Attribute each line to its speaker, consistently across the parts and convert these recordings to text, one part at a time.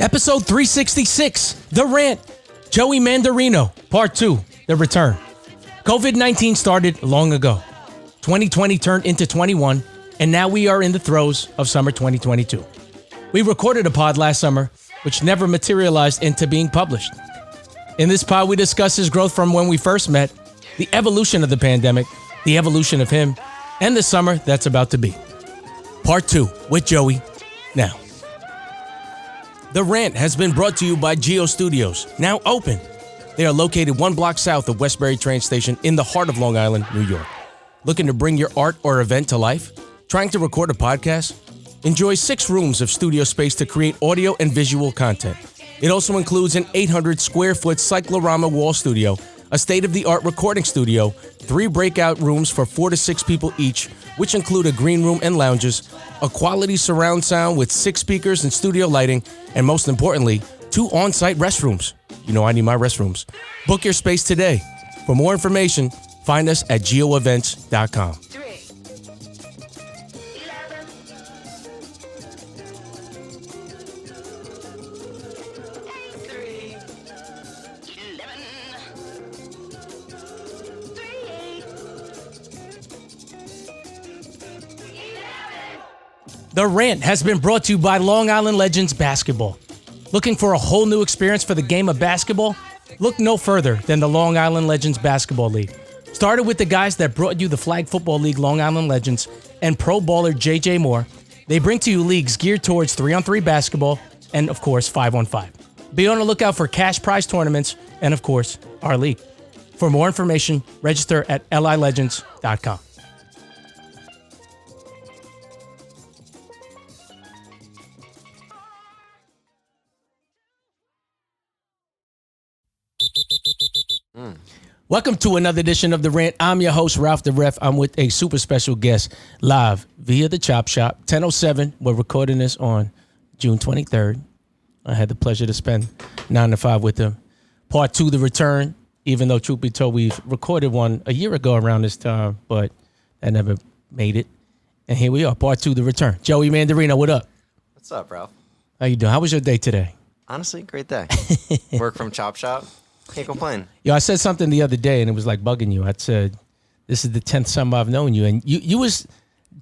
Speaker 1: Episode 366, The Rant, Joey Mandarino, Part 2, The Return. COVID-19 started long ago. 2020 turned into 21, and now we are in the throes of summer 2022. We recorded a pod last summer, which never materialized into being published. In this pod, we discuss his growth from when we first met, the evolution of the pandemic, the evolution of him, and the summer that's about to be. Part 2 with Joey now. The Rant has been brought to you by Geo Studios, now open. They are located 1 block south of Westbury train station in the heart of Long Island, New York. Looking to bring your art or event to life? Trying to record a podcast? Enjoy 6 rooms of studio space to create audio and visual content. It also includes an 800 square foot cyclorama wall studio, a state-of-the-art recording studio, 3 breakout rooms for 4 to 6 people each, which include a green room and lounges, a quality surround sound with 6 speakers and studio lighting, and most importantly, 2 on-site restrooms. You know I need my restrooms. Book your space today. For more information, find us at geoevents.com. The Rant has been brought to you by Long Island Legends Basketball. Looking for a whole new experience for the game of basketball? Look no further than the Long Island Legends Basketball League. Started with the guys that brought you the Flag Football League Long Island Legends and pro baller JJ Moore, they bring to you leagues geared towards 3-on-3 basketball and, of course, 5-on-5. Be on the lookout for cash prize tournaments and, of course, our league. For more information, register at lilegends.com. Welcome to another edition of The Rant. I'm your host, Ralph the Ref. I'm with a super special guest live via the Chop Shop. 10:07. We're recording this on June 23rd. I had the pleasure to spend 9 to 5 with him. Part 2, The Return, even though, truth be told, we've recorded one a year ago around this time, but I never made it. And here we are, Part 2, The Return. Joey Mandarino, what up?
Speaker 2: What's up, Ralph?
Speaker 1: How you doing? How was your day today?
Speaker 2: Honestly, great day. Work from Chop Shop. Can't complain.
Speaker 1: Yo, I said something the other day and it was like bugging you. I said, this is the 10th summer I've known you. And you was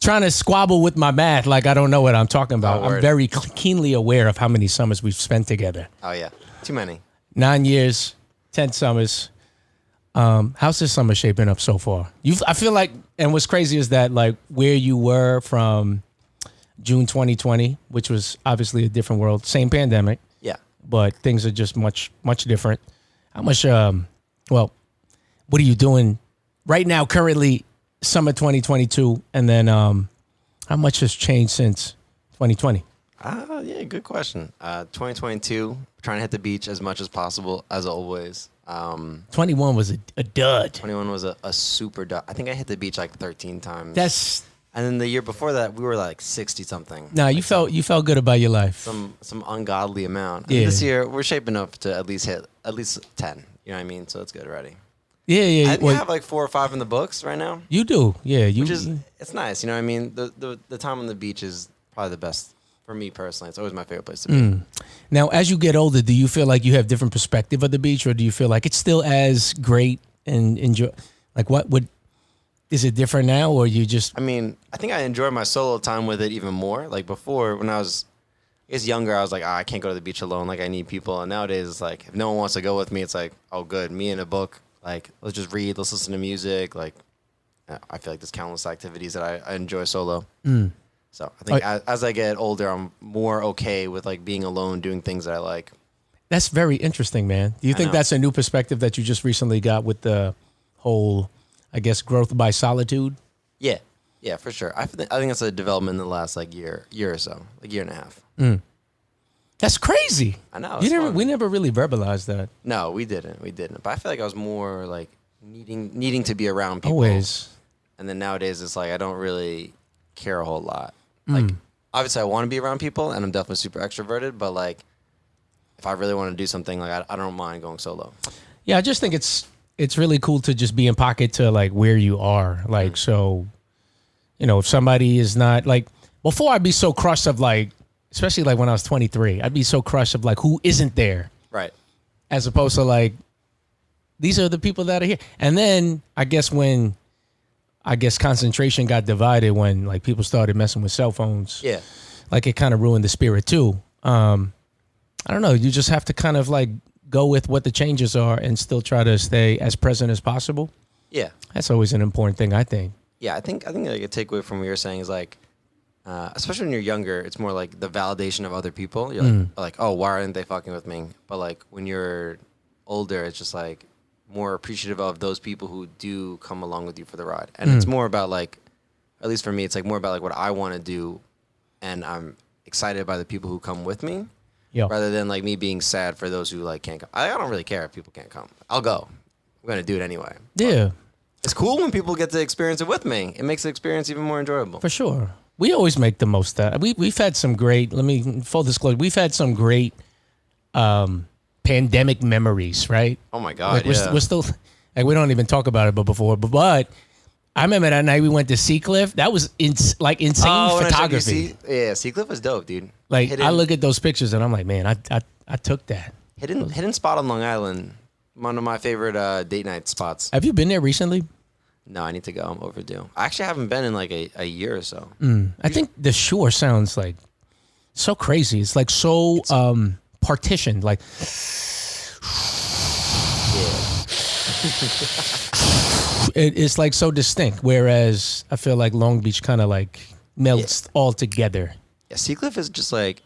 Speaker 1: trying to squabble with my math like I don't know what I'm talking about. I'm very keenly aware of how many summers we've spent together.
Speaker 2: Oh, yeah. Too many.
Speaker 1: 9 years, 10 summers. How's this summer shaping up so far? I feel like, and what's crazy is that like where you were from June 2020, which was obviously a different world, same pandemic.
Speaker 2: Yeah.
Speaker 1: But things are just much, much different. How much, what are you doing right now, currently, summer 2022? And then how much has changed since 2020?
Speaker 2: Yeah, good question. 2022, trying to hit the beach as much as possible, as always.
Speaker 1: 21 was a dud.
Speaker 2: 21 was a super dud. I think I hit the beach like 13 times.
Speaker 1: And
Speaker 2: then the year before that, we were like 60-something.
Speaker 1: No, you felt good about your life.
Speaker 2: Some ungodly amount.
Speaker 1: Yeah.
Speaker 2: And this year, we're shaping up to at least hit at least 10. You know what I mean? So it's good already.
Speaker 1: Yeah.
Speaker 2: I think I have like 4 or 5 in the books right now.
Speaker 1: You do, yeah.
Speaker 2: It's nice. You know what I mean? The time on the beach is probably the best for me personally. It's always my favorite place to be.
Speaker 1: Now, as you get older, do you feel like you have different perspective of the beach, or do you feel like it's still as great and enjoy? Like, what would is it different now, or you just?
Speaker 2: I mean, I think I enjoy my solo time with it even more. Like before, when I was, younger, I was like, I can't go to the beach alone. Like I need people. And nowadays, it's like if no one wants to go with me, it's like, oh, good, me and a book. Like let's just read, let's listen to music. Like I feel like there's countless activities that I enjoy solo. So I think as I get older, I'm more okay with like being alone, doing things that I like.
Speaker 1: That's very interesting, man. Do you think that's a new perspective that you just recently got with the whole, I guess, growth by solitude?
Speaker 2: Yeah, for sure. I think that's a development in the last like year or so, like year and a half.
Speaker 1: That's crazy.
Speaker 2: I know.
Speaker 1: We never really verbalized that.
Speaker 2: No, we didn't. But I feel like I was more like needing to be around people.
Speaker 1: Always.
Speaker 2: And then nowadays it's like I don't really care a whole lot. Like obviously I want to be around people and I'm definitely super extroverted, but like if I really want to do something, like I don't mind going solo.
Speaker 1: Yeah, I just think it's really cool to just be in pocket to like where you are. Like so, you know, if somebody is not like before I'd be so crushed of like especially like when I was 23. I'd be so crushed of like who isn't there,
Speaker 2: Right.
Speaker 1: as opposed to like these are the people that are here. And then I guess when concentration got divided, when like people started messing with cell phones,
Speaker 2: Yeah.
Speaker 1: like it kind of ruined the spirit too. I don't know. You just have to kind of like go with what the changes are and still try to stay as present as possible.
Speaker 2: Yeah.
Speaker 1: That's always an important thing, I think.
Speaker 2: Yeah, I think like a takeaway from what you're saying is like, especially when you're younger, it's more like the validation of other people. You're like, oh, why aren't they fucking with me? But like when you're older, it's just like more appreciative of those people who do come along with you for the ride. And it's more about like, at least for me, it's like more about like what I want to do, and I'm excited by the people who come with me, rather than like me being sad for those who like can't come. I don't really care if people can't come. I'll go. I'm gonna do it anyway.
Speaker 1: Yeah.
Speaker 2: But it's cool when people get to experience it with me. It makes the experience even more enjoyable.
Speaker 1: For sure. We always make the most of that. We've had some great, let me full disclosure, we've had some great pandemic memories, right?
Speaker 2: Oh my God,
Speaker 1: like
Speaker 2: yeah.
Speaker 1: We're still, like we don't even talk about it, but I remember that night we went to Seacliff. That was insane photography.
Speaker 2: Yeah, Seacliff was dope, dude.
Speaker 1: Like I look at those pictures and I'm like, man, I took that.
Speaker 2: Hidden spot on Long Island. One of my favorite date night spots.
Speaker 1: Have you been there recently?
Speaker 2: No, I need to go. I'm overdue. I actually haven't been in like a year or so.
Speaker 1: I think the shore sounds like so crazy. It's like so partitioned. Like, it's like so distinct. Whereas I feel like Long Beach kind of like melts all together.
Speaker 2: Yeah, Seacliff is just like,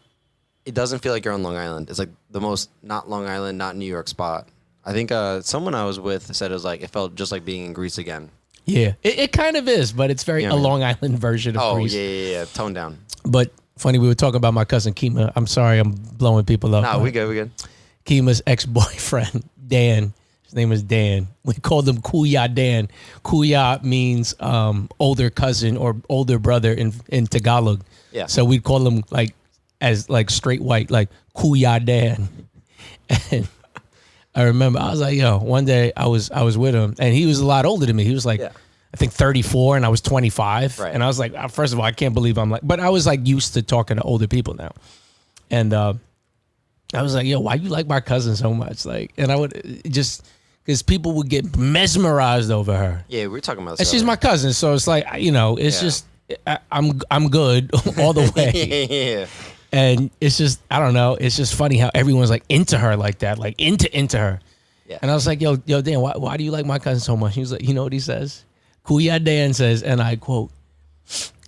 Speaker 2: it doesn't feel like you're on Long Island. It's like the most not Long Island, not New York spot. I think someone I was with said it was like, it felt just like being in Greece again.
Speaker 1: Yeah, it kind of is, but it's very Long Island version of Greece.
Speaker 2: Yeah. Tone down.
Speaker 1: But funny, we were talking about my cousin Kima. I'm sorry, I'm blowing people up.
Speaker 2: Nah, we good.
Speaker 1: Kima's ex-boyfriend, Dan. His name was Dan. We called him Kuya Dan. Kuya means older cousin or older brother in Tagalog.
Speaker 2: Yeah.
Speaker 1: So we'd call him like as like straight white, like Kuya Dan. And I remember I was like, yo, one day I was with him and he was a lot older than me. He was like, I think 34 and I was 25.
Speaker 2: Right.
Speaker 1: And I was like, first of all, I can't believe I'm like, but I was like used to talking to older people now. And I was like, yo, why you like my cousin so much? Like, and I would just, because people would get mesmerized over her.
Speaker 2: Yeah, we were talking about this.
Speaker 1: And she's my cousin. So it's like, you know, it's just, I'm good all the way.
Speaker 2: Yeah.
Speaker 1: And it's just, I don't know. It's just funny how everyone's like into her like that, like into her. Yeah. And I was like, yo, Dan, why do you like my cousin so much? He was like, you know what he says? Kuya Dan says, and I quote,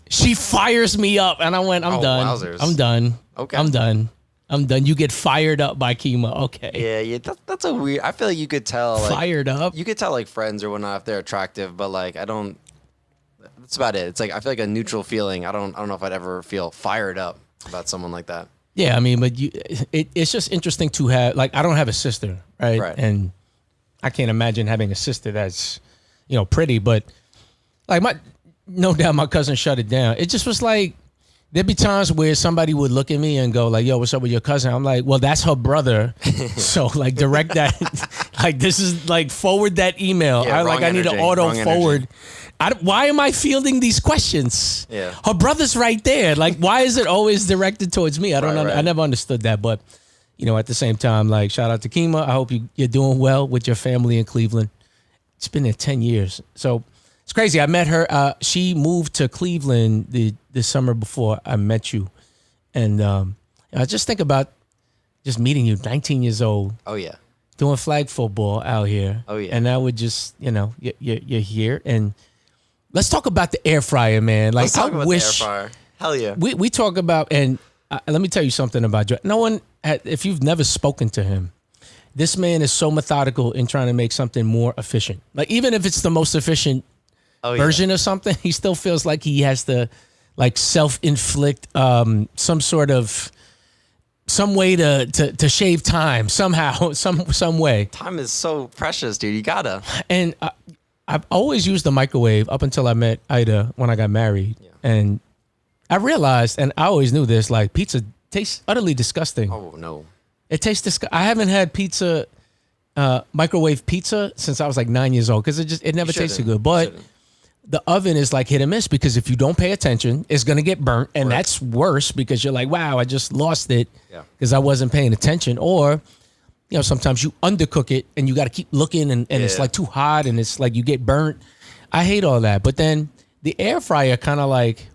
Speaker 1: she fires me up. And I went, I'm done.
Speaker 2: Wowzers.
Speaker 1: I'm done.
Speaker 2: Okay.
Speaker 1: I'm done. You get fired up by Kima. Okay.
Speaker 2: Yeah. That's a weird, I feel like you could tell. Like,
Speaker 1: fired up?
Speaker 2: You could tell like friends or whatnot if they're attractive, but like, that's about it. It's like, I feel like a neutral feeling. I don't know if I'd ever feel fired up about someone like that.
Speaker 1: Yeah, I mean, but it's just interesting to have, like, I don't have a sister, right? And I can't imagine having a sister that's, you know, pretty, but like no doubt my cousin shut it down. It just was like, there'd be times where somebody would look at me and go like, yo, what's up with your cousin? I'm like, well, that's her brother. So like direct that, like this is like forward that email.
Speaker 2: Yeah,
Speaker 1: I need to auto forward. Why am I fielding these questions?
Speaker 2: Yeah.
Speaker 1: Her brother's right there. Like, why is it always directed towards me? I don't know. Right. I never understood that. But, you know, at the same time, like, shout out to Kima. I hope you're doing well with your family in Cleveland. It's been there 10 years. So it's crazy. I met her. She moved to Cleveland the summer before I met you. And I just think about just meeting you, 19 years old.
Speaker 2: Oh, yeah.
Speaker 1: Doing flag football out here.
Speaker 2: Oh, yeah.
Speaker 1: And I would just, you know, you're here. And let's talk about the air fryer, man. Like,
Speaker 2: let's talk about the air fryer. Hell yeah.
Speaker 1: We talk about, and let me tell you something about Joe. No one, if you've never spoken to him, this man is so methodical in trying to make something more efficient. Like, even if it's the most efficient version of something, he still feels like he has to, like, self-inflict some way to shave time somehow, some way.
Speaker 2: Time is so precious, dude. You gotta.
Speaker 1: And I've always used the microwave up until I met Ida when I got married. Yeah. And I realized, and I always knew this, like, pizza tastes utterly disgusting.
Speaker 2: Oh, no.
Speaker 1: It tastes disgusting. I haven't had pizza, microwave pizza since I was like 9 years old because it never tasted good. But the oven is like hit and miss because if you don't pay attention, it's going to get burnt. And
Speaker 2: Right.
Speaker 1: that's worse because you're like, wow, I just lost it
Speaker 2: Yeah.
Speaker 1: because I wasn't paying attention. Or, sometimes you undercook it and you got to keep looking and it's
Speaker 2: Yeah.
Speaker 1: like too hot and it's like you get burnt. I hate all that. But then the air fryer kind of like,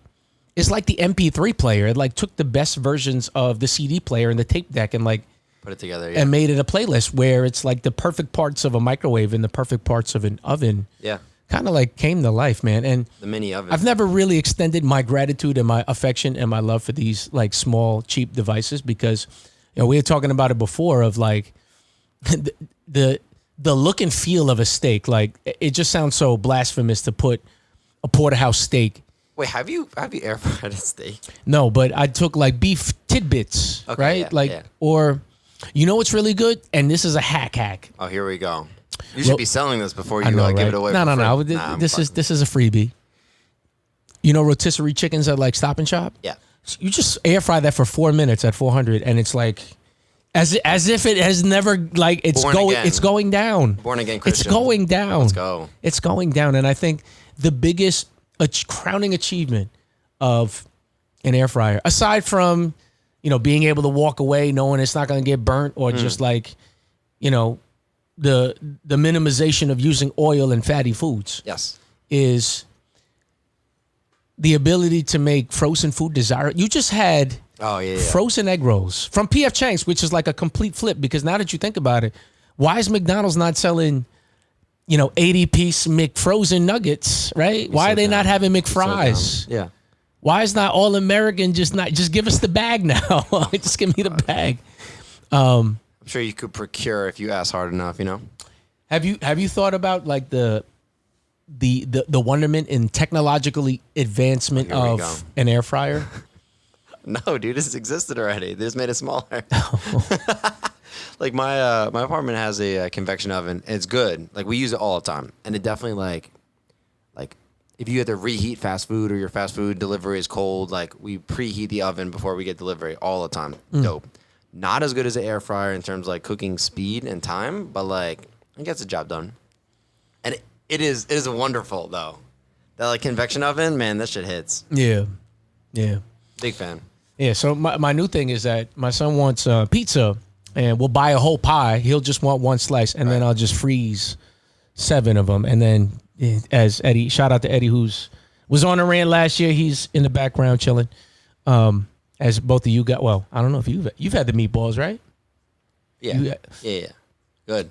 Speaker 1: it's like the MP3 player. It like took the best versions of the CD player and the tape deck and like
Speaker 2: Put it together. Yeah.
Speaker 1: and made it a playlist where it's like the perfect parts of a microwave and the perfect parts of an oven.
Speaker 2: Yeah.
Speaker 1: Kind of like came to life, man. And
Speaker 2: The mini oven.
Speaker 1: I've never really extended my gratitude and my affection and my love for these like small, cheap devices because, we were talking about it before of like the look and feel of a steak. Like it just sounds so blasphemous to put a porterhouse steak.
Speaker 2: Wait, have you air fried a steak?
Speaker 1: No, but I took like beef tidbits,
Speaker 2: Okay,
Speaker 1: right?
Speaker 2: yeah,
Speaker 1: like,
Speaker 2: yeah.
Speaker 1: or what's really good? And this is a hack.
Speaker 2: Oh, here we go. You should
Speaker 1: Well,
Speaker 2: be selling this before you
Speaker 1: I know,
Speaker 2: give
Speaker 1: right?
Speaker 2: it away.
Speaker 1: No.
Speaker 2: for free.
Speaker 1: This
Speaker 2: Nah,
Speaker 1: this is a freebie. Rotisserie chickens at like Stop and Shop.
Speaker 2: Yeah.
Speaker 1: You just air fry that for 4 minutes at 400, and it's like as if it has never like it's
Speaker 2: Born
Speaker 1: going
Speaker 2: again.
Speaker 1: it's going down.
Speaker 2: Born again
Speaker 1: It's
Speaker 2: Christian.
Speaker 1: going down.
Speaker 2: Let's go.
Speaker 1: It's going down, and I think the biggest crowning achievement of an air fryer, aside from being able to walk away knowing it's not going to get burnt, or just like the minimization of using oil and fatty foods,
Speaker 2: Yes.
Speaker 1: is the ability to make frozen food desirable. You just had
Speaker 2: Oh yeah.
Speaker 1: frozen egg rolls from P.F. Chang's, which is like a complete flip because now that you think about it, why is McDonald's not selling 80-piece McFrozen nuggets, right? Why are they not having McFries?
Speaker 2: Yeah.
Speaker 1: Why is not All American just give us the bag now? Just give me the bag.
Speaker 2: I'm sure you could procure if you ask hard enough.
Speaker 1: Have you thought about like the wonderment in technologically advancement
Speaker 2: Oh, here we
Speaker 1: of
Speaker 2: go.
Speaker 1: an air fryer?
Speaker 2: No, dude, this existed already. They just made it smaller. Like my apartment has a convection oven. It's good. Like we use it all the time, and it definitely like if you have to reheat fast food or your fast food delivery is cold, like we preheat the oven before we get delivery all the time. Dope. Not as good as an air fryer in terms of like cooking speed and time, but like it gets the job done. And it is wonderful though. That like convection oven, man, that shit hits.
Speaker 1: Yeah.
Speaker 2: Big fan.
Speaker 1: Yeah, so my new thing is that my son wants pizza, and we'll buy a whole pie. He'll just want one slice, and then I'll just freeze 7 of them. And then, as Eddie, shout out to Eddie, was on a rant last year. He's in the background chilling. As both of you got, well, I don't know if you've had the meatballs, right?
Speaker 2: Yeah. Yeah. Good.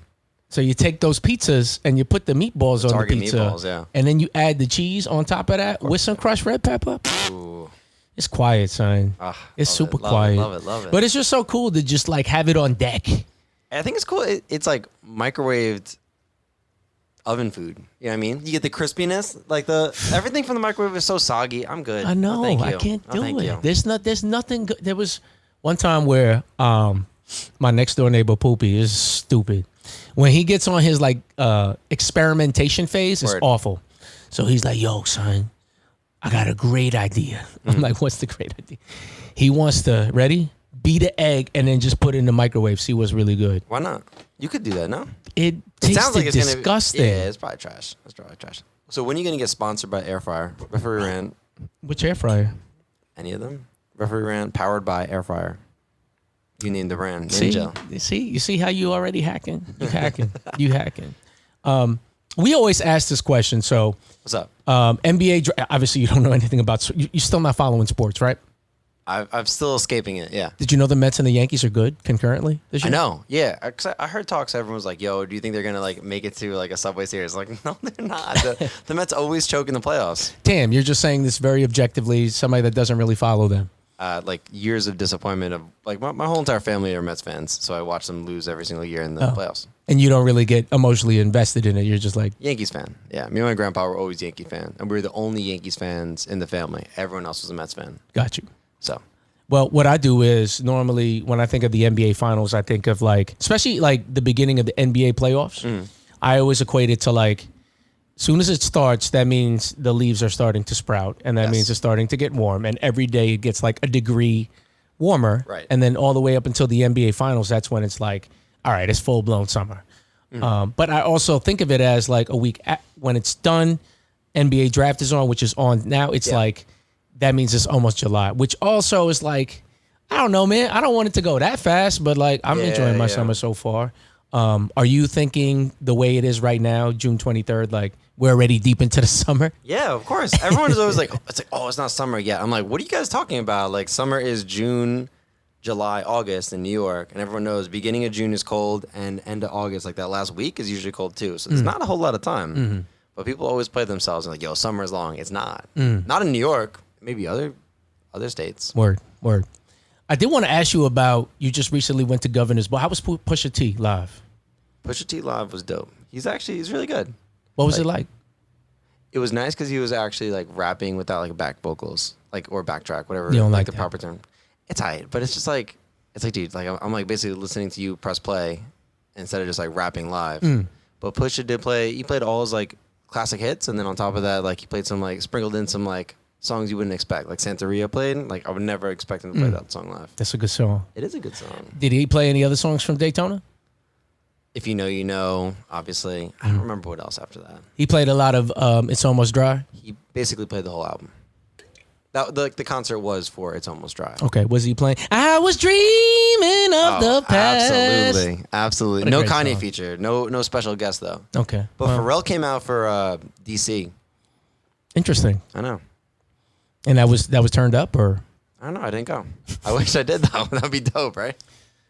Speaker 1: So you take those pizzas and you put the meatballs on the
Speaker 2: Target
Speaker 1: pizza,
Speaker 2: meatballs, yeah.
Speaker 1: and then you add the cheese on top of that with some crushed red pepper.
Speaker 2: Ooh.
Speaker 1: It's quiet, son. It's
Speaker 2: Love
Speaker 1: super
Speaker 2: it, love
Speaker 1: quiet.
Speaker 2: it, love it, love it.
Speaker 1: But it's just so cool to just like have it on deck.
Speaker 2: I think it's cool. It's like microwaved oven food. You know what I mean? You get the crispiness. Like everything from the microwave is so soggy. I'm good.
Speaker 1: I know.
Speaker 2: No, thank
Speaker 1: I
Speaker 2: you.
Speaker 1: can't
Speaker 2: No,
Speaker 1: do
Speaker 2: thank
Speaker 1: it.
Speaker 2: you.
Speaker 1: There's nothing good. There was one time where my next door neighbor Poopy is stupid. When he gets on his like experimentation phase, it's
Speaker 2: Word.
Speaker 1: awful. So he's like, "Yo, son, I got a great idea." I'm like, "What's the great idea?" He wants to beat an egg and then just put it in the microwave. See what's really good.
Speaker 2: Why not? You could do that, no?
Speaker 1: It
Speaker 2: It sounds
Speaker 1: tasted
Speaker 2: like it's
Speaker 1: disgusting.
Speaker 2: Gonna be, yeah, it's probably trash. It's probably trash. So when are you gonna get sponsored by Air Fryer? Referee Rant?
Speaker 1: Which air fryer?
Speaker 2: Any of them? Referee Rant powered by Air Fryer. You need the brand
Speaker 1: See,
Speaker 2: Ninja.
Speaker 1: you see how you already hacking? You hacking. We always ask this question. So
Speaker 2: What's up?
Speaker 1: NBA, obviously you don't know anything about, you're still not following sports, right?
Speaker 2: I'm still escaping it. Yeah.
Speaker 1: Did you know the Mets and the Yankees are good concurrently this year?
Speaker 2: I know. Yeah. 'Cause I heard talks. Everyone was like, "Yo, do you think they're gonna like make it to like a Subway Series?" Like, no, they're not. The Mets always choke in the playoffs.
Speaker 1: Damn, you're just saying this very objectively, somebody that doesn't really follow them.
Speaker 2: Like years of disappointment of like my whole entire family are Mets fans, so I watch them lose every single year in the playoffs.
Speaker 1: And you don't really get emotionally invested in it. You're just like,
Speaker 2: Yankees fan. Yeah, me and my grandpa were always Yankee fan, and we were the only Yankees fans in the family. Everyone else was a Mets fan.
Speaker 1: got you.
Speaker 2: So
Speaker 1: Well, what I do is normally when I think of the NBA finals, I think of like, especially like the beginning of the NBA playoffs. I always equate it to like, soon as it starts, that means the leaves are starting to sprout, and that
Speaker 2: Yes.
Speaker 1: means it's starting to get warm. And every day it gets like a degree warmer.
Speaker 2: Right.
Speaker 1: And then all the way up until the NBA finals, that's when it's like, all right, it's full blown summer. But I also think of it as like a week when it's done NBA draft is on, which is on now. It's
Speaker 2: Yeah.
Speaker 1: like, that means it's almost July, which also is like, I don't know, man. I don't want it to go that fast, but like, I'm enjoying my summer so far. Are you thinking the way it is right now, June 23rd, like we're already deep into the summer?
Speaker 2: Yeah, of course. Everyone is always like, oh, it's not summer yet. I'm like, what are you guys talking about? Like, summer is June, July, August in New York, and everyone knows beginning of June is cold and end of August, like that last week, is usually cold too. So there's not a whole lot of time. But people always play themselves and like, yo, summer is long. It's not. Not in New York. Maybe other states.
Speaker 1: Word. I did want to ask you about, you just recently went to Governor's Ball. How was Pusha T live?
Speaker 2: Pusha T live was dope. He's really good.
Speaker 1: What was it like?
Speaker 2: It was nice because he was actually like rapping without like back vocals, like or backtrack, whatever.
Speaker 1: You don't like
Speaker 2: the
Speaker 1: that?
Speaker 2: proper term. It's tight, but it's just like dude, like I'm like basically listening to you press play instead of just like rapping live. But Pusha did play. He played all his like classic hits, and then on top of that, like he played some like sprinkled in some like songs you wouldn't expect, like Santeria played. Like I would never expect him to play that song live.
Speaker 1: That's a good song.
Speaker 2: It is a good song.
Speaker 1: Did he play any other songs from Daytona?
Speaker 2: If you know, you know. Obviously, I don't remember what else after that.
Speaker 1: He played a lot of It's Almost Dry.
Speaker 2: He basically played the whole album. That the concert was for It's Almost Dry.
Speaker 1: Okay, was he playing? I was dreaming of the past.
Speaker 2: Absolutely.
Speaker 1: What a
Speaker 2: No
Speaker 1: great
Speaker 2: Kanye
Speaker 1: song.
Speaker 2: feature. No special guest though.
Speaker 1: Okay,
Speaker 2: But Pharrell came out for DC.
Speaker 1: interesting.
Speaker 2: I know.
Speaker 1: And that was turned up, or?
Speaker 2: I don't know. I didn't go. I wish I did though. That'd be dope, right?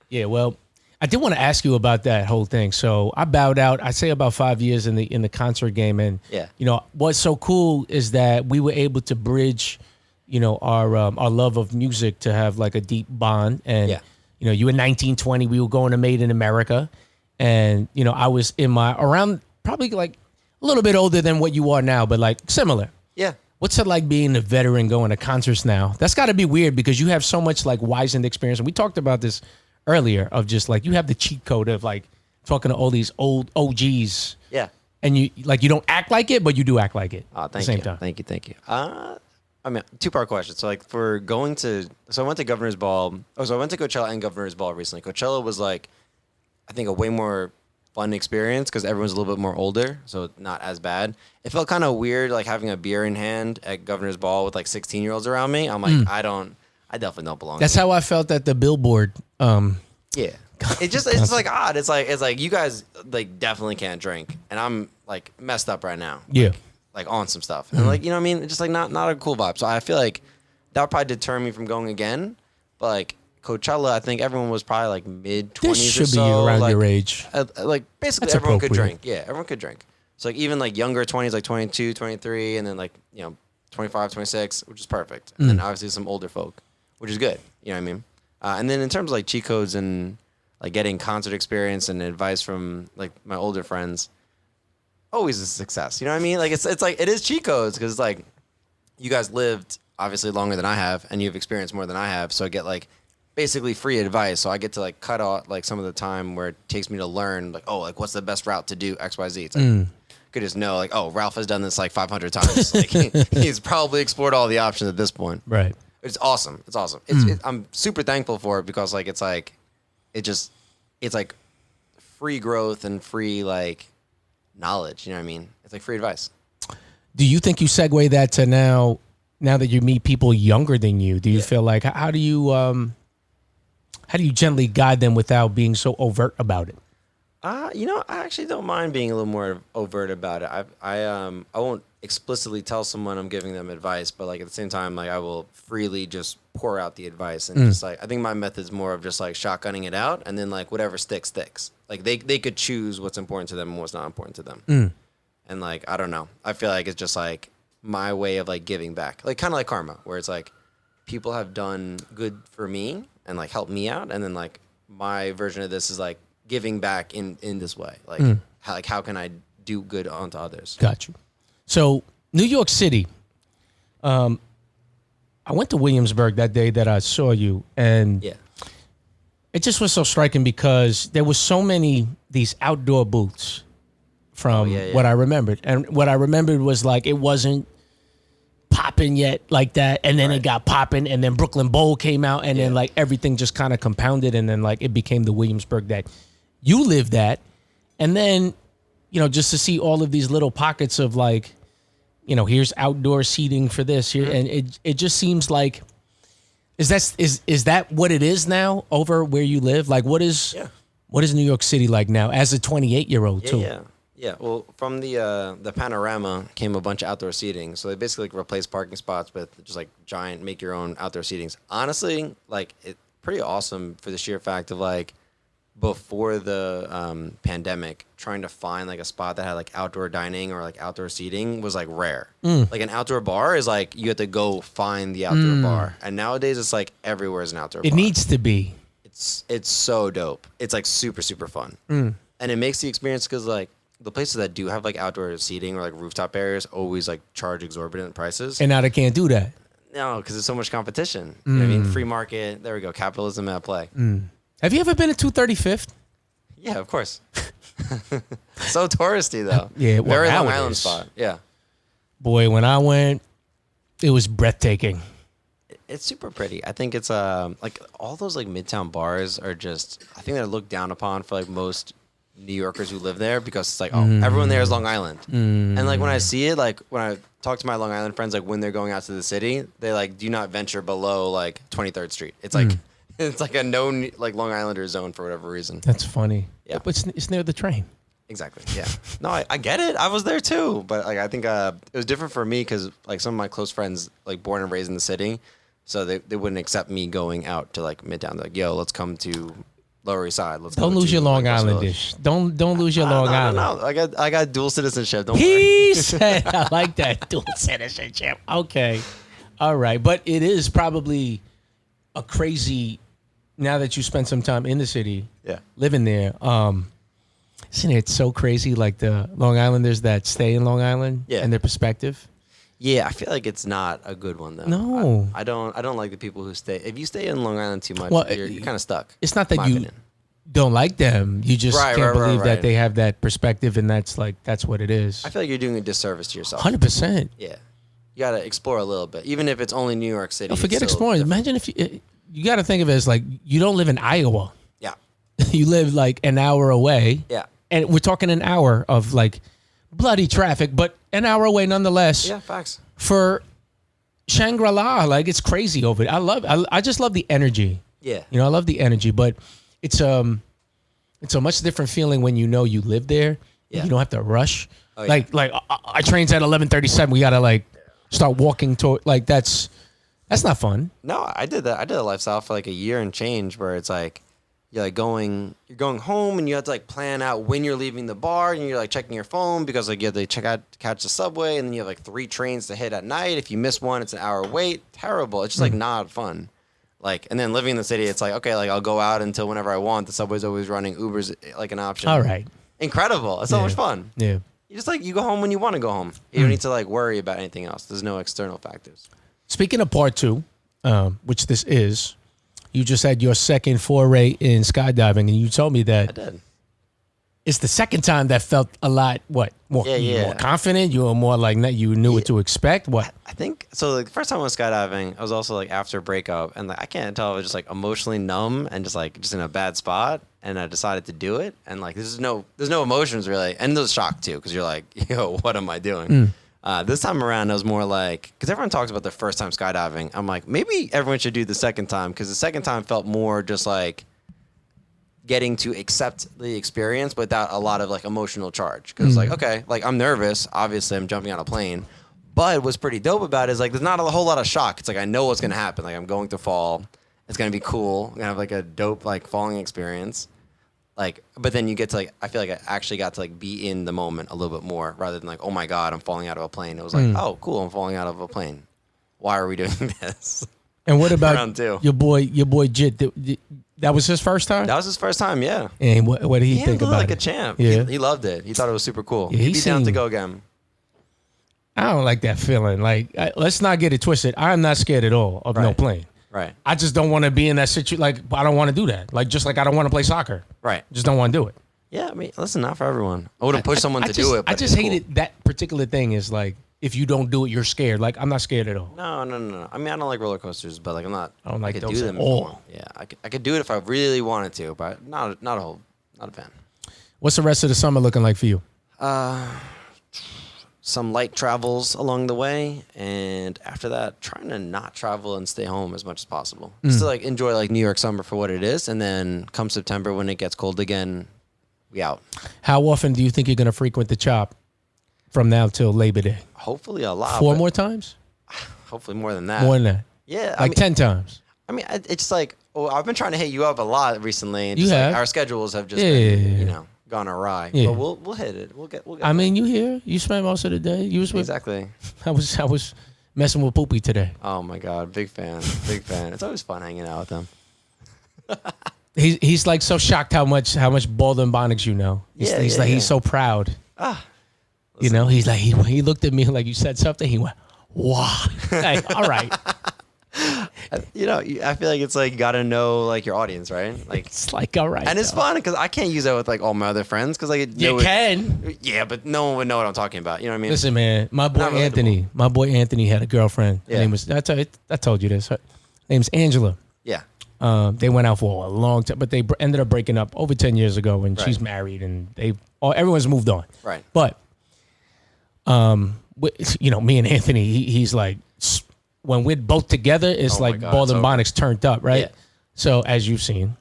Speaker 1: Yeah, well, I did want to ask you about that whole thing. So I bowed out, I'd say about 5 years in the concert game. And,
Speaker 2: Yeah.
Speaker 1: you know, what's so cool is that we were able to bridge, you know, our love of music to have like a deep bond. And,
Speaker 2: Yeah.
Speaker 1: you know, you were 19, 20, we were going to Made in America. And, you know, I was around probably like a little bit older than what you are now, but like similar.
Speaker 2: Yeah.
Speaker 1: What's it like being a veteran going to concerts now? That's got to be weird because you have so much like wizened experience. And we talked about this earlier of just like you have the cheat code of like talking to all these old OGs.
Speaker 2: Yeah.
Speaker 1: And you don't act like it, but you do act like it.
Speaker 2: Oh,
Speaker 1: at the
Speaker 2: thank
Speaker 1: same
Speaker 2: you.
Speaker 1: time.
Speaker 2: Thank you. I mean, two-part question. So like for going to, so I went to Governor's Ball. Oh, so I went to Coachella and Governor's Ball recently. Coachella was like, I think a way more fun experience because everyone's a little bit more older, so not as bad. It felt kind of weird like having a beer in hand at Governor's Ball with like 16-year-olds around me. I'm like, I definitely don't belong.
Speaker 1: That's how I felt at the Billboard.
Speaker 2: Yeah. It's like odd. It's like you guys like definitely can't drink, and I'm like messed up right now.
Speaker 1: Yeah.
Speaker 2: Like on some stuff, and like you know what I mean. It's just like not a cool vibe. So I feel like that would probably deter me from going again. But like Coachella, I think everyone was probably like mid 20s
Speaker 1: This
Speaker 2: or
Speaker 1: should
Speaker 2: so.
Speaker 1: be around
Speaker 2: like,
Speaker 1: your age.
Speaker 2: like basically
Speaker 1: That's
Speaker 2: everyone could
Speaker 1: appropriate.
Speaker 2: drink. Yeah, everyone could drink. So like even like younger 20s, like 22, 23, and then like 25, 26, which is perfect. And then obviously some older folk, which is good. You know what I mean? And then in terms of like cheat codes and like getting concert experience and advice from like my older friends, always a success. You know what I mean? Like it's like it is cheat codes because like you guys lived obviously longer than I have and you've experienced more than I have. So I get like basically free advice. So I get to like cut out like some of the time where it takes me to learn like, oh, like what's the best route to do XYZ. It's like could just know like, oh, Ralph has done this like 500 times. Like he's probably explored all the options at this point.
Speaker 1: Right.
Speaker 2: It's awesome. It's awesome. I'm super thankful for it because like it's like it's like free growth and free like knowledge. You know what I mean? It's like free advice.
Speaker 1: Do you think you segue that to now that you meet people younger than you? Do you feel like how do you gently guide them without being so overt about it?
Speaker 2: I actually don't mind being a little more overt about it. I won't explicitly tell someone I'm giving them advice, but like at the same time, like I will freely just pour out the advice and just like I think my method's more of just like shotgunning it out and then like whatever sticks. Like they could choose what's important to them and what's not important to them. And like I don't know. I feel like it's just like my way of like giving back. Like kind of like karma, where it's like people have done good for me and like helped me out, and then like my version of this is like giving back in this way. Like how can I do good onto others?
Speaker 1: Got you. So New York City. I went to Williamsburg that day that I saw you, and
Speaker 2: Yeah.
Speaker 1: it just was so striking because there was so many these outdoor booths from what I remembered. And what I remembered was like it wasn't popping yet like that, and then it got popping, and then Brooklyn Bowl came out, and then like everything just kind of compounded, and then like it became the Williamsburg that you lived at. And then, just to see all of these little pockets of like here's outdoor seating for this here, and it just seems like is that what it is now over where you live? Like, what is New York City like now as a 28-year-old too?
Speaker 2: Yeah. Well, from the panorama came a bunch of outdoor seating. So they basically like replaced parking spots with just like giant make your own outdoor seatings. Honestly, like it pretty awesome for the sheer fact of like before the pandemic, trying to find like a spot that had like outdoor dining or like outdoor seating was like rare. Like an outdoor bar is like you have to go find the outdoor bar, and nowadays it's like everywhere is an outdoor bar.
Speaker 1: It needs to be.
Speaker 2: It's so dope. It's like super super fun, and it makes the experience because like the places that do have like outdoor seating or like rooftop areas always like charge exorbitant prices.
Speaker 1: And now they can't do that.
Speaker 2: No, because there's so much competition. You know what I mean? Free market. There we go. Capitalism at play.
Speaker 1: Have you ever been to 235th?
Speaker 2: Yeah, of course. So touristy though.
Speaker 1: Yeah, well,
Speaker 2: very
Speaker 1: now
Speaker 2: Long
Speaker 1: it
Speaker 2: Island
Speaker 1: is.
Speaker 2: spot. Yeah,
Speaker 1: Boy, when I went, it was breathtaking.
Speaker 2: it's super pretty. I think it's like all those like midtown bars are just. I think they're looked down upon for like most New Yorkers who live there because it's like everyone there is Long Island, and like when I see it, like when I talk to my Long Island friends, like when they're going out to the city, they like do not venture below like 23rd Street. It's like. It's like a known like Long Islander zone for whatever reason.
Speaker 1: That's funny.
Speaker 2: Yeah.
Speaker 1: But it's near the train.
Speaker 2: Exactly. Yeah. No, I get it. I was there too, but like I think it was different for me because like some of my close friends like born and raised in the city, so they wouldn't accept me going out to like Midtown. They're like, yo, let's come to Lower East Side. Let's
Speaker 1: Don't
Speaker 2: go
Speaker 1: lose
Speaker 2: to,
Speaker 1: your Long
Speaker 2: like, West
Speaker 1: Island
Speaker 2: Village."
Speaker 1: dish. Don't lose your Long Island.
Speaker 2: No, I got dual citizenship. Don't worry.
Speaker 1: He said, I like that dual citizenship. Okay. All right. But it is probably a crazy, now that you spend some time in the city, living there, isn't it so crazy? Like the Long Islanders that stay in Long Island and their perspective.
Speaker 2: Yeah, I feel like it's not a good one though.
Speaker 1: No,
Speaker 2: I don't like the people who stay. If you stay in Long Island too much,
Speaker 1: Well,
Speaker 2: you're kind of stuck.
Speaker 1: it's not that
Speaker 2: my
Speaker 1: you
Speaker 2: opinion.
Speaker 1: don't like them. You just
Speaker 2: Right,
Speaker 1: can't believe that
Speaker 2: right.
Speaker 1: they have that perspective, and that's what it is.
Speaker 2: I feel like you're doing a disservice to yourself.
Speaker 1: 100%.
Speaker 2: Yeah, you got to explore a little bit, even if it's only New York City.
Speaker 1: Don't forget
Speaker 2: it's still
Speaker 1: exploring.
Speaker 2: different.
Speaker 1: Imagine if you got to think of it as like you don't live in Iowa.
Speaker 2: Yeah,
Speaker 1: You live like an hour away.
Speaker 2: yeah,
Speaker 1: And we're talking an hour of like bloody traffic, but an hour away nonetheless.
Speaker 2: yeah. Facts.
Speaker 1: For Shangri-La, like it's crazy over it. I just love the energy.
Speaker 2: Yeah,
Speaker 1: You know, I love the energy, but it's a much different feeling when you know you live there.
Speaker 2: Yeah.
Speaker 1: You don't have to rush.
Speaker 2: Oh, yeah.
Speaker 1: Like our train's at 11:37. We gotta like start walking toward. Like that's not fun.
Speaker 2: No, I did that. I did a lifestyle for like a year and change, where it's like you're going home and you have to like plan out when you're leaving the bar, and you're like checking your phone because like you have to catch the subway, and then you have like 3 trains to hit at night. If you miss one, it's an hour wait. Terrible. It's just like not fun. Like, and then living in the city, it's like, okay, like I'll go out until whenever I want. The subway's always running. Uber's like an option.
Speaker 1: All right.
Speaker 2: Incredible. It's so much fun.
Speaker 1: Yeah.
Speaker 2: You just like, you go home when you want to go home. You don't need to like worry about anything else. There's no external factors.
Speaker 1: Speaking of part 2, which this is, you just had your second foray in skydiving, and you told me
Speaker 2: I
Speaker 1: that
Speaker 2: did.
Speaker 1: it's the second time that felt a lot, more
Speaker 2: Yeah.
Speaker 1: confident. You were more like, you knew what to expect. What?
Speaker 2: I think so. Like the first time I went skydiving, I was also like after a breakup, and like I can't tell, I was just like emotionally numb and just in a bad spot. And I decided to do it, and like there's no emotions really, and there's shock too, because you're like, yo, what am I doing? This time around, I was more like, because everyone talks about their first time skydiving. I'm like, maybe everyone should do the second time, because the second time felt more just like getting to accept the experience without a lot of like emotional charge. Because like, okay, like I'm nervous. Obviously, I'm jumping on a plane. But what's pretty dope about it is like there's not a whole lot of shock. It's like I know what's gonna happen. Like I'm going to fall. It's gonna be cool. I'm gonna have like a dope like falling experience. Like, but then you get to like, I feel like I actually got to like be in the moment a little bit more rather than like, oh my God, I'm falling out of a plane. It was like, oh, cool, I'm falling out of a plane. Why are we doing this?
Speaker 1: And what about
Speaker 2: Round 2.
Speaker 1: your boy Jit? That was his first time?
Speaker 2: That was his first time, yeah.
Speaker 1: And what did he think
Speaker 2: handled it
Speaker 1: about
Speaker 2: like
Speaker 1: it?
Speaker 2: a champ.
Speaker 1: Yeah.
Speaker 2: He loved it. He thought it was super cool.
Speaker 1: Yeah,
Speaker 2: He'd be down to
Speaker 1: seemed-
Speaker 2: go again.
Speaker 1: I don't like that feeling. Like, let's not get it twisted. I'm not scared at all of no
Speaker 2: Right.
Speaker 1: plane.
Speaker 2: Right.
Speaker 1: I just don't want to be in that situation. Like, I don't want to do that. Like, just like I don't want to play soccer.
Speaker 2: Right.
Speaker 1: Just don't want to do it.
Speaker 2: Yeah, I mean, listen, not for everyone. I wouldn't push someone to
Speaker 1: just,
Speaker 2: do it. But
Speaker 1: I just
Speaker 2: it's
Speaker 1: hated
Speaker 2: cool.
Speaker 1: that particular thing is like, if you don't do it, you're scared. Like, I'm not scared at all.
Speaker 2: No. I mean, I don't like roller coasters, but like I'm not.
Speaker 1: I don't like
Speaker 2: could
Speaker 1: those
Speaker 2: do
Speaker 1: at
Speaker 2: them if I
Speaker 1: all.
Speaker 2: want. Yeah, I could do it if I really wanted to, but not a fan.
Speaker 1: What's the rest of the summer looking like for you?
Speaker 2: some light travels along the way, and after that, trying to not travel and stay home as much as possible. Still like enjoy like New York summer for what it is, and then come September when it gets cold again, we out.
Speaker 1: How often do you think you're going to frequent the Chop from now till Labor Day?
Speaker 2: Hopefully a lot.
Speaker 1: 4 more times?
Speaker 2: Hopefully more than that.
Speaker 1: More than that?
Speaker 2: Yeah,
Speaker 1: Like 10 times?
Speaker 2: I mean, it's like, I've been trying to hit you up a lot recently, and
Speaker 1: You
Speaker 2: just
Speaker 1: have.
Speaker 2: like our schedules have just
Speaker 1: Yeah.
Speaker 2: been, you know, gone awry.
Speaker 1: Yeah.
Speaker 2: But we'll hit it. We'll get.
Speaker 1: I mean, you here? You spent most of the day. You was with.
Speaker 2: Exactly.
Speaker 1: I was messing with Poopy today.
Speaker 2: Oh my God, big fan, big fan. It's always fun hanging out with them.
Speaker 1: He's like so shocked how much Bald and Bonics you know. He's like he's so proud. You know, he's like he looked at me like you said something. He went, wow. Like, all right.
Speaker 2: You know, I feel like it's like you gotta know like your audience, right? Like
Speaker 1: It's like all right.
Speaker 2: and it's fun because I can't use that with like all my other friends because like
Speaker 1: You can.
Speaker 2: yeah, but no one would know what I'm talking about. You know what I mean?
Speaker 1: Listen, man, my boy
Speaker 2: Not relatable.
Speaker 1: Anthony had a girlfriend. Her
Speaker 2: Yeah.
Speaker 1: name was I told you this. Her name's Angela.
Speaker 2: Yeah.
Speaker 1: They went out for a long time, but they ended up breaking up over 10 years ago, and
Speaker 2: Right.
Speaker 1: she's married, and everyone's moved on.
Speaker 2: Right.
Speaker 1: But, you know, me and Anthony, he's like, when we're both together, it's
Speaker 2: Oh my
Speaker 1: like
Speaker 2: God,
Speaker 1: Bald
Speaker 2: it's
Speaker 1: and
Speaker 2: over.
Speaker 1: Bonics turned up, right?
Speaker 2: Yeah.
Speaker 1: So as you've seen,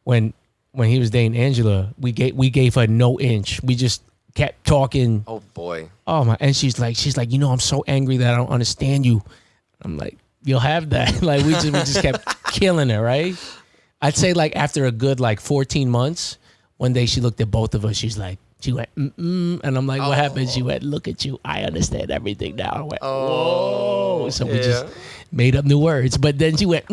Speaker 1: when he was dating Angela, we gave her no inch. We just kept talking.
Speaker 2: Oh boy.
Speaker 1: Oh my! And she's like, you know, I'm so angry that I don't understand you. I'm like, you'll have that. Like we just kept killing her, right? I'd say like after a good like 14 months, one day she looked at both of us. She went, and I'm like, what happened? She went, look at you. I understand everything now. I went, whoa. So we just made up new words. But then she went,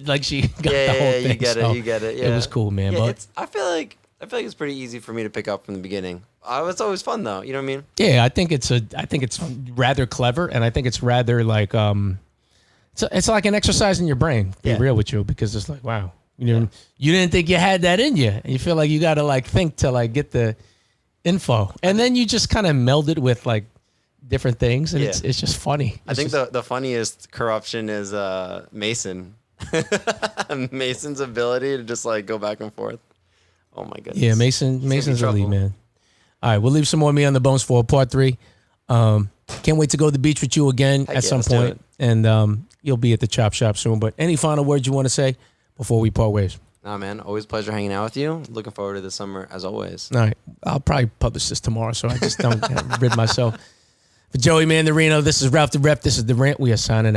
Speaker 1: like she got the whole thing.
Speaker 2: You get
Speaker 1: So
Speaker 2: it. You get it. Yeah.
Speaker 1: It was cool, man.
Speaker 2: Yeah,
Speaker 1: But
Speaker 2: I feel like it's pretty easy for me to pick up from the beginning. It's always fun though. You know what I mean?
Speaker 1: yeah, I think it's rather clever, and I think it's rather like it's like an exercise in your brain. To be
Speaker 2: Yeah.
Speaker 1: real with you, because it's like, wow, you didn't think you had that in you, and you feel like you got to like think to like get the info, and then you just kind of meld it with like different things, and it's just funny.
Speaker 2: I think the funniest corruption is Mason. Mason's ability to just like go back and forth. Oh my goodness.
Speaker 1: Yeah, Mason's
Speaker 2: trouble.
Speaker 1: elite, man. All right, we'll leave some more meat on the bones for part 3. Can't wait to go to the beach with you again
Speaker 2: Heck
Speaker 1: at
Speaker 2: yeah,
Speaker 1: some
Speaker 2: let's do
Speaker 1: point,
Speaker 2: it.
Speaker 1: and you'll be at the Chop Shop soon. But any final words you want to say before we part ways?
Speaker 2: Nah, man. Always a pleasure hanging out with you. Looking forward to this summer as always.
Speaker 1: All right, I'll probably publish this tomorrow, so I just don't rid myself. For Joey Mandarino, this is Ralph the Rep. This is the Rant. We are signing out.